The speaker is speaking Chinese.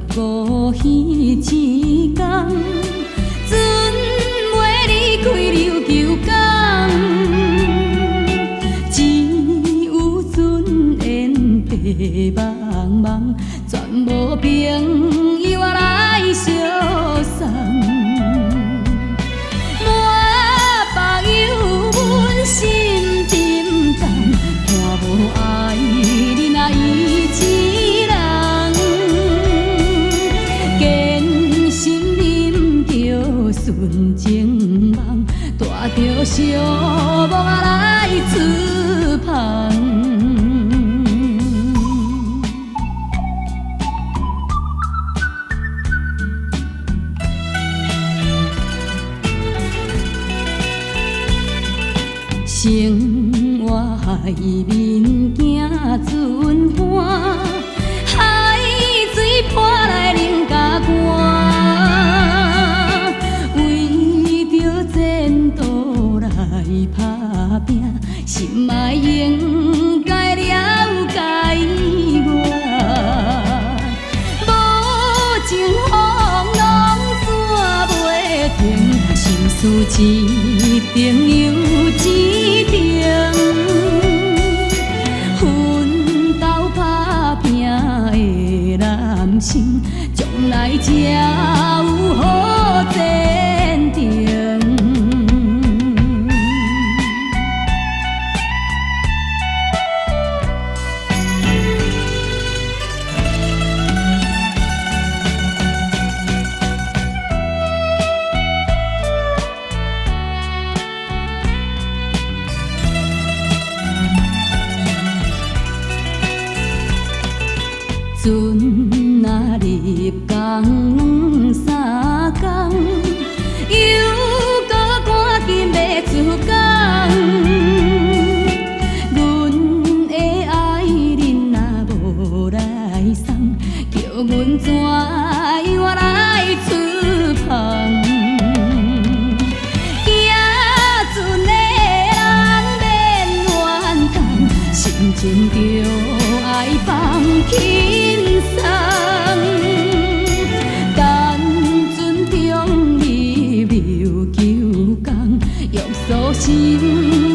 5彼之工，船袂离开琉球港，只有船烟白茫茫，全无朋友来相送。满目忧阮心沉重，看无爱人啊伊一人，坚心啉着纯情梦，带着寂寞来出芳。生活海面行船畔，海水泼来冷甲寒，为着前途来打拼，心爱应该了解我。无情风浪怎袂停，心事一定有一定。奋斗打拼的男性，将来才有好前程。船若入港2、3工，又搁赶紧要出港。阮的爱人若无来送，叫阮怎样来出芳？行船的人免怨叹，心情着爱放轻。单船中入琉球港，约束心。